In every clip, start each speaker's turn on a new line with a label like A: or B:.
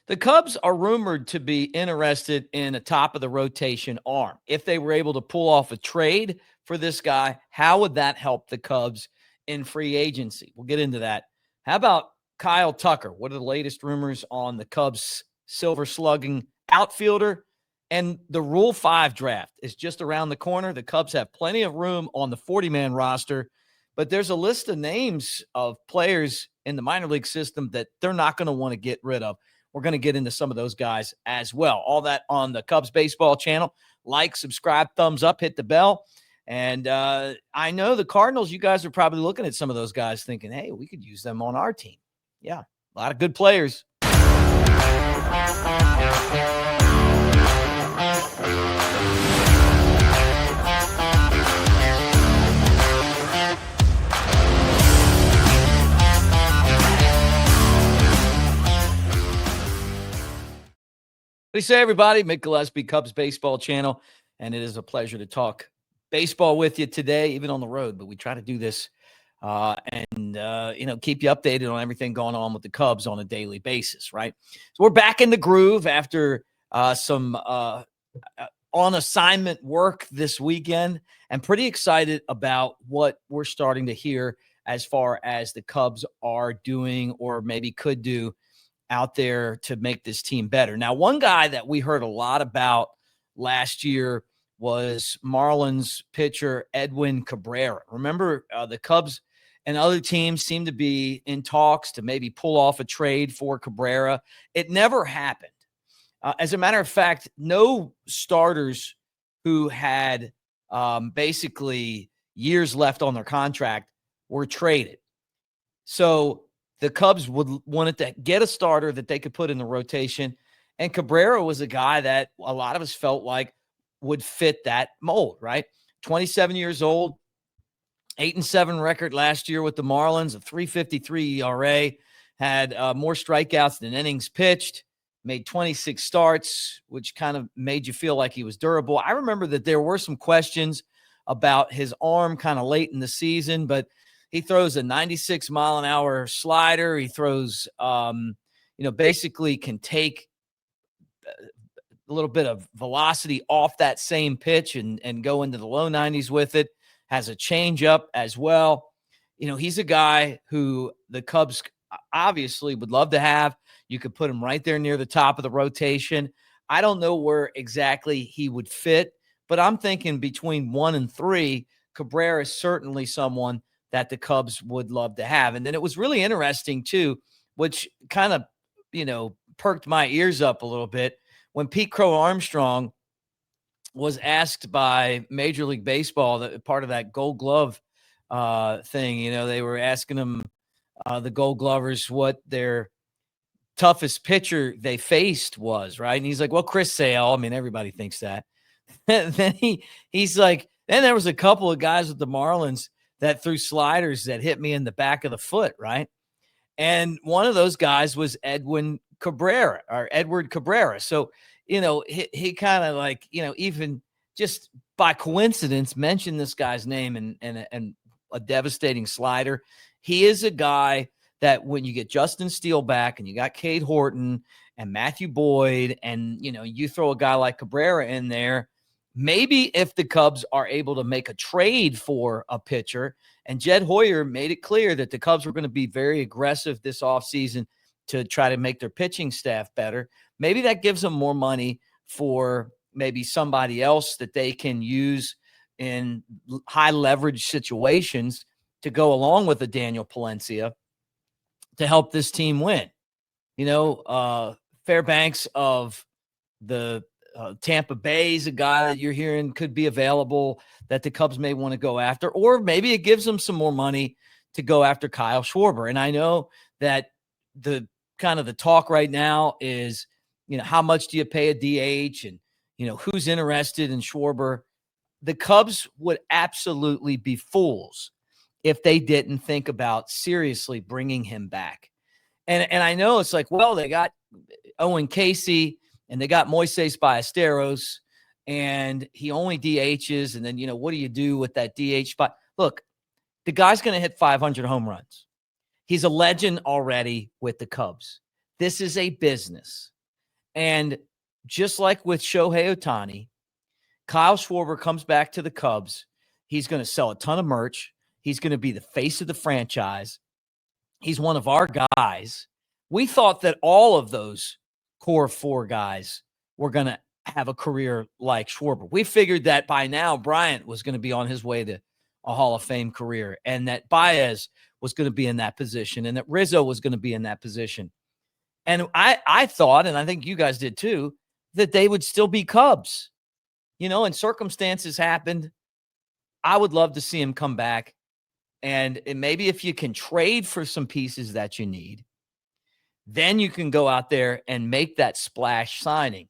A: The Cubs are rumored to be interested in a top of the rotation arm. If they were able to pull off a trade for this guy, how would that help the Cubs in free agency? We'll get into that. How about Kyle Tucker? What are the latest rumors on the Cubs silver slugging outfielder? And the Rule 5 draft is just around the corner. The Cubs have plenty of room on the 40-man roster, but there's a list of names of players in the minor league system that they're not going to want to get rid of. We're going to get into some of those guys as well. All that on the Cubs baseball channel. Like, subscribe, thumbs up, hit the bell. And I know the Cardinals, you guys are probably looking at some of those guys thinking, hey, we could use them on our team. Yeah, a lot of good players. What do you say, everybody? Mick Gillespie, Cubs baseball channel, and it is a pleasure to talk baseball with you today, even on the road. But we try to do this and keep you updated on everything going on with the Cubs on a daily basis, right? So we're back in the groove after some on assignment work this weekend, and pretty excited about what we're starting to hear as far as the Cubs are doing or maybe could do out there to make this team better. Now, one guy that we heard a lot about last year was Marlins pitcher Edwin Cabrera. Remember, the Cubs and other teams seemed to be in talks to maybe pull off a trade for Cabrera. It never happened. As a matter of fact, no starters who had basically years left on their contract were traded. So the Cubs wanted to get a starter that they could put in the rotation. And Cabrera was a guy that a lot of us felt like would fit that mold, right? 27 years old, 8-7 record last year with the Marlins, a 3.53 ERA, had more strikeouts than innings pitched, made 26 starts, which kind of made you feel like he was durable. I remember that there were some questions about his arm kind of late in the season, but he throws a 96-mile-an-hour slider. He throws, basically can take a little bit of velocity off that same pitch and go into the low 90s with it. Has a changeup as well. He's a guy who the Cubs obviously would love to have. You could put him right there near the top of the rotation. I don't know where exactly he would fit, but I'm thinking between 1 and 3, Cabrera is certainly someone that the Cubs would love to have. And then it was really interesting too, which kind of, perked my ears up a little bit when Pete Crow Armstrong was asked by Major League Baseball, that part of that Gold Glove thing. They were asking him, the Gold Glovers, what their toughest pitcher they faced was, right? And he's like, well, Chris Sale. I mean, everybody thinks that. Then he's like, then there was a couple of guys with the Marlins that threw sliders that hit me in the back of the foot, right? And one of those guys was Edwin Cabrera. So, he kind of like, even just by coincidence mentioned this guy's name and a devastating slider. He is a guy that when you get Justin Steele back and you got Cade Horton and Matthew Boyd and, you throw a guy like Cabrera in there, maybe if the Cubs are able to make a trade for a pitcher, and Jed Hoyer made it clear that the Cubs were going to be very aggressive this offseason to try to make their pitching staff better, maybe that gives them more money for maybe somebody else that they can use in high leverage situations to go along with a Daniel Palencia to help this team win. Fairbanks of the Tampa Bay is a guy that you're hearing could be available that the Cubs may want to go after, or maybe it gives them some more money to go after Kyle Schwarber. And I know that the kind of the talk right now is, how much do you pay a DH and, who's interested in Schwarber? The Cubs would absolutely be fools if they didn't think about seriously bringing him back. And I know it's like, well, they got Owen Casey and they got Moises Ballesteros, and he only DHs. And then, what do you do with that DH spot? Look, the guy's going to hit 500 home runs. He's a legend already with the Cubs. This is a business. And just like with Shohei Ohtani, Kyle Schwarber comes back to the Cubs. He's going to sell a ton of merch. He's going to be the face of the franchise. He's one of our guys. We thought that all of those core four guys were going to have a career like Schwarber. We figured that by now Bryant was going to be on his way to a Hall of Fame career, and that Baez was going to be in that position, and that Rizzo was going to be in that position. And I thought, and I think you guys did too, that they would still be Cubs. And circumstances happened. I would love to see him come back. And maybe if you can trade for some pieces that you need, then you can go out there and make that splash signing.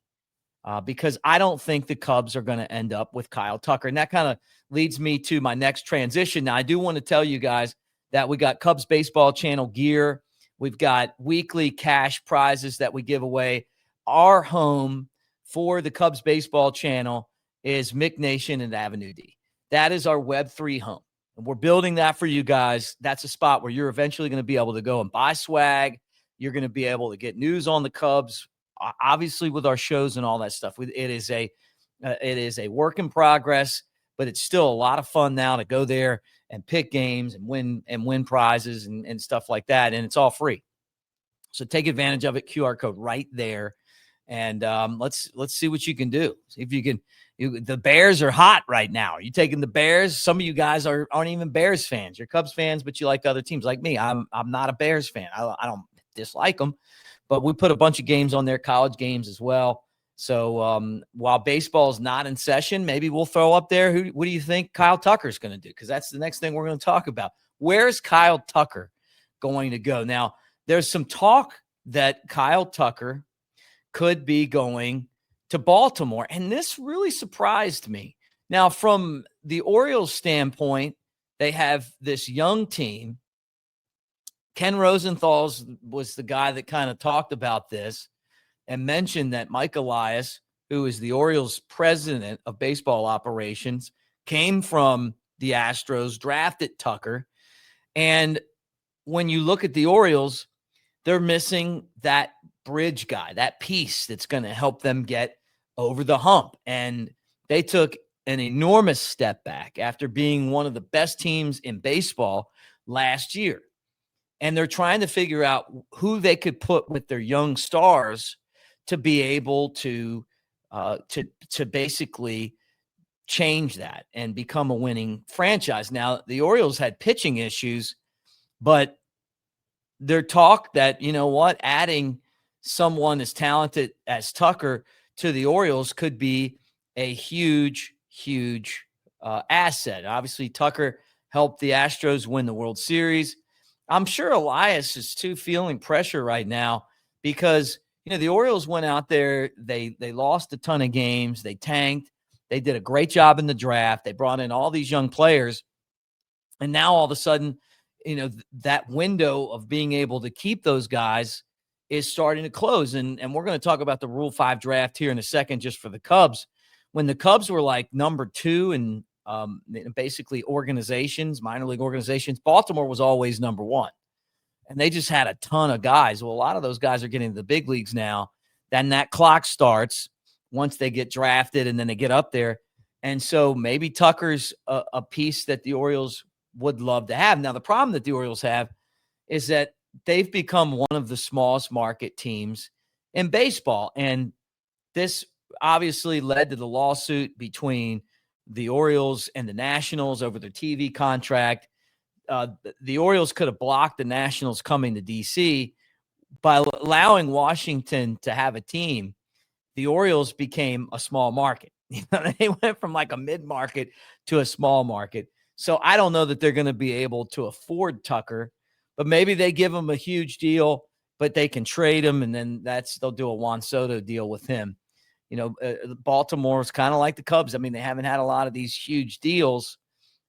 A: Because I don't think the Cubs are going to end up with Kyle Tucker. And that kind of leads me to my next transition. Now, I do want to tell you guys that we got Cubs Baseball Channel gear. We've got weekly cash prizes that we give away. Our home for the Cubs Baseball Channel is Mick Nation and AveD. That is our Web3 home. And we're building that for you guys. That's a spot where you're eventually going to be able to go and buy swag. You're going to be able to get news on the Cubs, obviously with our shows and all that stuff. It is a work in progress, but it's still a lot of fun now to go there and pick games and win prizes and stuff like that. And it's all free. So take advantage of it. QR code right there. And let's see what you can do. See if you can. The Bears are hot right now. Are you taking the Bears? Some of you guys aren't even Bears fans. You're Cubs fans, but you like other teams. Like me, I'm not a Bears fan. I don't dislike them, but we put a bunch of games on there, college games as well. So while baseball is not in session, maybe we'll throw up there. What do you think Kyle Tucker's going to do? Because that's the next thing we're going to talk about. Where's Kyle Tucker going to go? Now, there's some talk that Kyle Tucker could be going to Baltimore, and this really surprised me. Now, from the Orioles standpoint, they have this young team. Ken Rosenthal was the guy that kind of talked about this and mentioned that Mike Elias, who is the Orioles president of baseball operations, came from the Astros, drafted Tucker. And when you look at the Orioles, they're missing that bridge guy, that piece that's going to help them get over the hump. And they took an enormous step back after being one of the best teams in baseball last year. And they're trying to figure out who they could put with their young stars to be able to basically change that and become a winning franchise. Now, the Orioles had pitching issues, but their talk that, adding someone as talented as Tucker to the Orioles could be a huge, huge asset. Obviously, Tucker helped the Astros win the World Series. I'm sure Elias is too feeling pressure right now because, the Orioles went out there, they lost a ton of games, they tanked, they did a great job in the draft, they brought in all these young players, and now all of a sudden, that window of being able to keep those guys is starting to close. And we're going to talk about the Rule 5 draft here in a second just for the Cubs. When the Cubs were like number 2 in basically organizations, minor league organizations, Baltimore was always number 1. And they just had a ton of guys. Well, a lot of those guys are getting to the big leagues now. Then that clock starts once they get drafted and then they get up there. And so maybe Tucker's a piece that the Orioles would love to have. Now, the problem that the Orioles have is that they've become one of the smallest market teams in baseball. And this obviously led to the lawsuit between the Orioles and the Nationals over their TV contract. The Orioles could have blocked the Nationals coming to D.C. by allowing Washington to have a team. The Orioles became a small market. They went from like a mid-market to a small market. So I don't know that they're going to be able to afford Tucker, but maybe they give him a huge deal, but they can trade him, and then they'll do a Juan Soto deal with him. Baltimore is kind of like the Cubs. I mean, they haven't had a lot of these huge deals,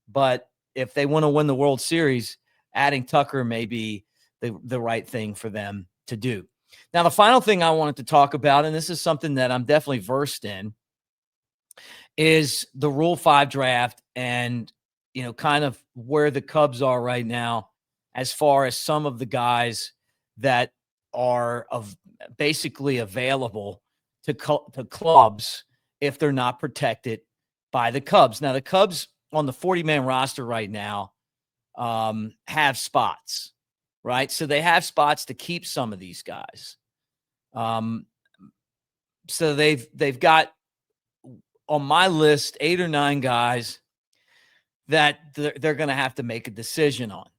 A: but if they want to win the World Series, adding Tucker may be the right thing for them to do. Now, the final thing I wanted to talk about, and this is something that I'm definitely versed in, is the Rule 5 draft and, kind of where the Cubs are right now as far as some of the guys that are of basically available to clubs if they're not protected by the Cubs. Now, the Cubs on the 40-man roster right now have spots, right? So they have spots to keep some of these guys. So they've got on my list 8 or 9 guys that they're going to have to make a decision on.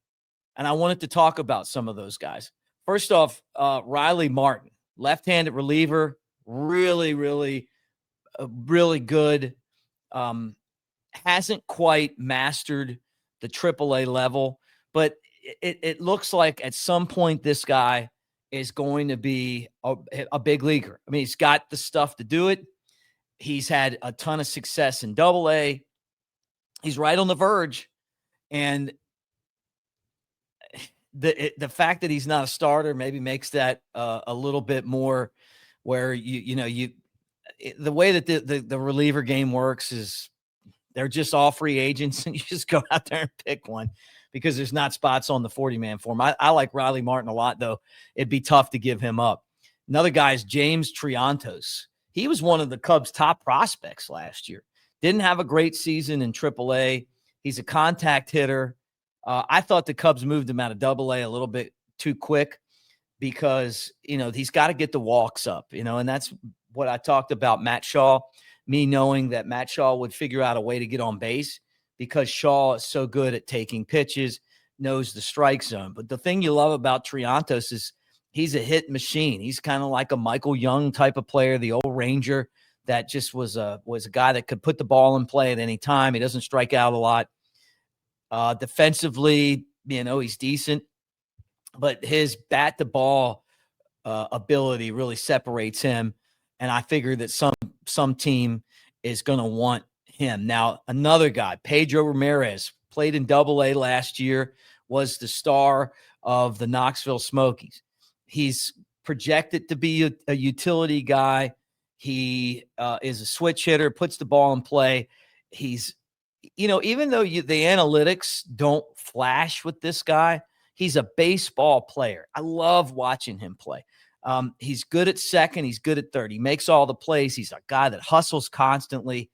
A: And I wanted to talk about some of those guys. First off, Riley Martin, left-handed reliever, really, really, really good. Hasn't quite mastered the AAA level, but it looks like at some point this guy is going to be a big leaguer. I mean, he's got the stuff to do it. He's had a ton of success in AA. He's right on the verge. And the fact that he's not a starter maybe makes that a little bit more where the way that the reliever game works is they're just all free agents and you just go out there and pick one because there's not spots on the 40-man for him. I like Riley Martin a lot, though. It'd be tough to give him up. Another guy is James Triantos. He was one of the Cubs' top prospects last year. Didn't have a great season in AAA. He's a contact hitter. I thought the Cubs moved him out of AA a little bit too quick because, he's got to get the walks up, and that's what I talked about Matt Shaw, me knowing that Matt Shaw would figure out a way to get on base because Shaw is so good at taking pitches, knows the strike zone. But the thing you love about Triantos is he's a hit machine. He's kind of like a Michael Young type of player, the old Ranger that just was a guy that could put the ball in play at any time. He doesn't strike out a lot. Defensively, he's decent, but his bat to ball ability really separates him. And I figure that some team is going to want him. Now, another guy, Pedro Ramirez, played in AA last year, was the star of the Knoxville Smokies. He's projected to be a utility guy. He is a switch hitter, puts the ball in play. He's, even though the analytics don't flash with this guy, he's a baseball player. I love watching him play. He's good at second. He's good at third. He makes all the plays. He's a guy that hustles constantly.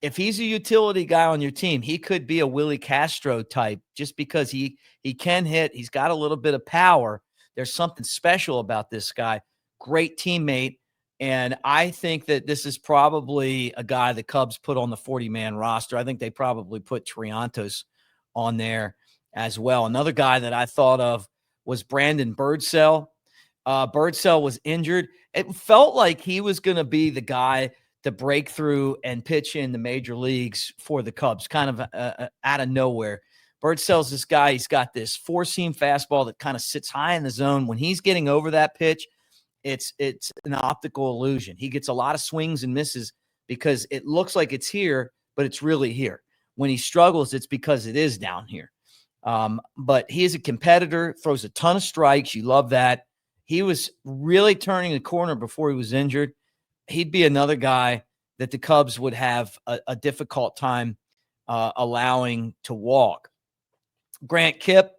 A: If he's a utility guy on your team, he could be a Willie Castro type just because he can hit. He's got a little bit of power. There's something special about this guy. Great teammate. And I think that this is probably a guy the Cubs put on the 40-man roster. I think they probably put Triantos on there as well. Another guy that I thought of was Brandon Birdsell. Birdsell was injured. It felt like he was going to be the guy to break through and pitch in the major leagues for the Cubs, kind of out of nowhere. Birdsell's this guy. He's got this four-seam fastball that kind of sits high in the zone. When he's getting over that pitch, it's an optical illusion. He gets a lot of swings and misses because it looks like it's here, but it's really here. When he struggles, it's because it is down here. But he is a competitor, throws a ton of strikes. You love that. He was really turning the corner before he was injured. He'd be another guy that the Cubs would have a difficult time allowing to walk. Grant Kipp,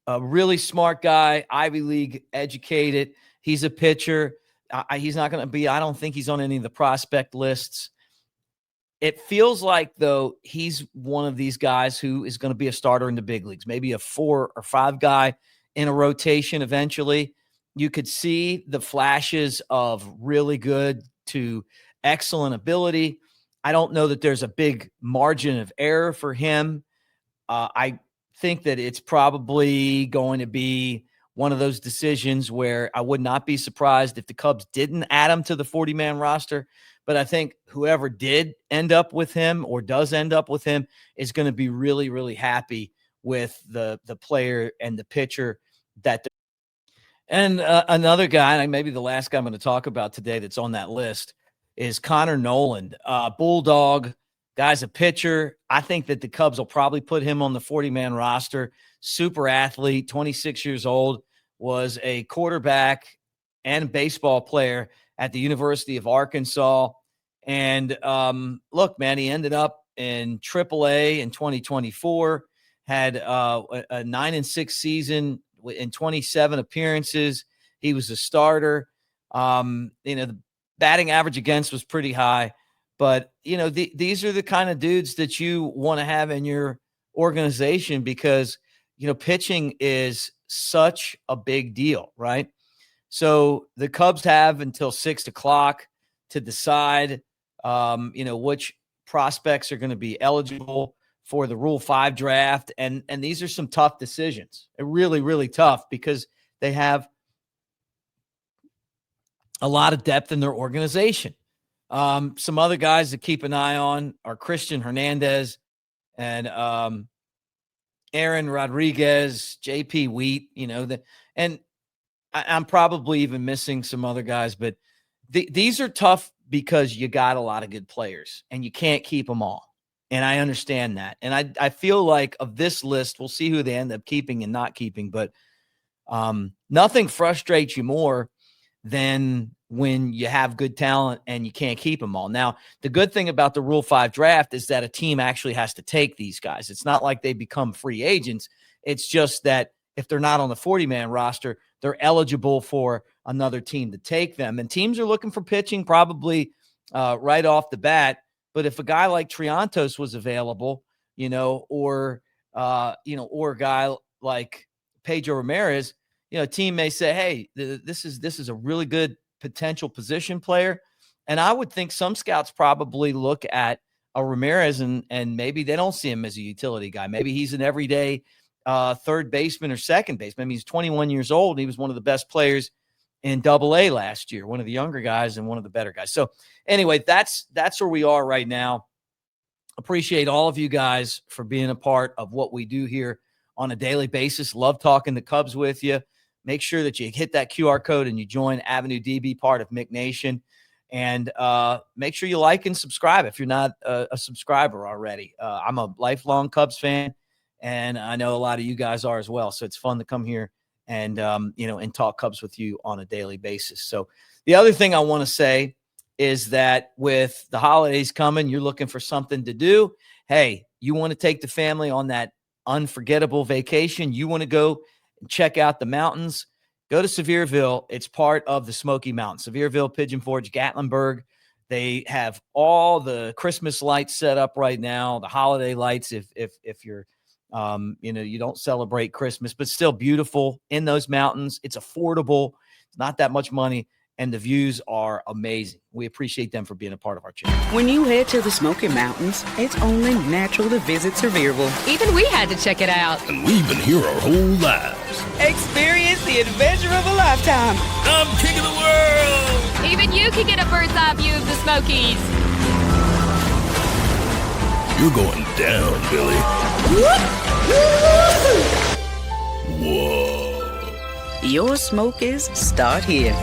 A: a really smart guy, Ivy League educated. He's a pitcher. He's not going to be, I don't think he's on any of the prospect lists. It feels like, though, he's one of these guys who is going to be a starter in the big leagues, maybe a 4 or 5 guy in a rotation eventually. You could see the flashes of really good to excellent ability. I don't know that there's a big margin of error for him. I think that it's probably going to be one of those decisions where I would not be surprised if the Cubs didn't add him to the 40-man roster. But I think whoever did end up with him or does end up with him is going to be really, really happy with the player and the pitcher that. And another guy, and maybe the last guy I'm going to talk about today that's on that list, is Connor Noland. Bulldog, guy's a pitcher. I think that the Cubs will probably put him on the 40-man roster. Super athlete, 26 years old, was a quarterback and baseball player at the University of Arkansas. And look, man, he ended up in AAA in 2024, had a 9-6 season in 27 appearances. He was a starter. The batting average against was pretty high, but these are the kind of dudes that you want to have in your organization because, pitching is such a big deal, right? So the Cubs have until 6:00 to decide, which prospects are going to be eligible for the Rule 5 draft. And these are some tough decisions. They're really, really tough because they have a lot of depth in their organization. Some other guys to keep an eye on are Christian Hernandez and Aaron Rodriguez, JP Wheat, and I'm probably even missing some other guys, but these are tough because you got a lot of good players and you can't keep them all. And I understand that. And I feel like of this list, we'll see who they end up keeping and not keeping, but nothing frustrates you more than when you have good talent and you can't keep them all. Now, the good thing about the Rule 5 draft is that a team actually has to take these guys. It's not like they become free agents. It's just that if they're not on the 40-man roster, they're eligible for another team to take them. And teams are looking for pitching probably right off the bat. But if a guy like Triantos was available, or a guy like Pedro Ramirez, a team may say, hey, this is a really good potential position player. And I would think some scouts probably look at a Ramirez and maybe they don't see him as a utility guy. Maybe he's an everyday third baseman or second baseman. I mean, he's 21 years old and he was one of the best players in AA last year, one of the younger guys and one of the better guys. So anyway, that's where we are right now. Appreciate all of you guys for being a part of what we do here on a daily basis. Love talking the Cubs with you. Make sure that you hit that QR code and you join Avenue DB, part of Mick Nation. And make sure you like and subscribe if you're not a subscriber already. I'm a lifelong Cubs fan, and I know a lot of you guys are as well. So it's fun to come here and, and talk Cubs with you on a daily basis. So the other thing I want to say is that with the holidays coming, you're looking for something to do. Hey, you want to take the family on that unforgettable vacation. You want to go and check out the mountains. Go to Sevierville. It's part of the Smoky Mountains. Sevierville, Pigeon Forge, Gatlinburg. They have all the Christmas lights set up right now, the holiday lights if you're you don't celebrate Christmas, but still beautiful in those mountains. It's affordable. It's not that much money, and the views are amazing. We appreciate them for being a part of our channel.
B: When you head to the Smoky Mountains, it's only natural to visit Sevierville.
C: Even we had to check it out.
D: And we've been here our whole lives.
B: Experience the adventure of a lifetime.
D: I'm king of the world.
C: Even you can get a bird's eye view of the Smokies.
D: You're going down, Billy. Whoa.
B: Your Smokies start here.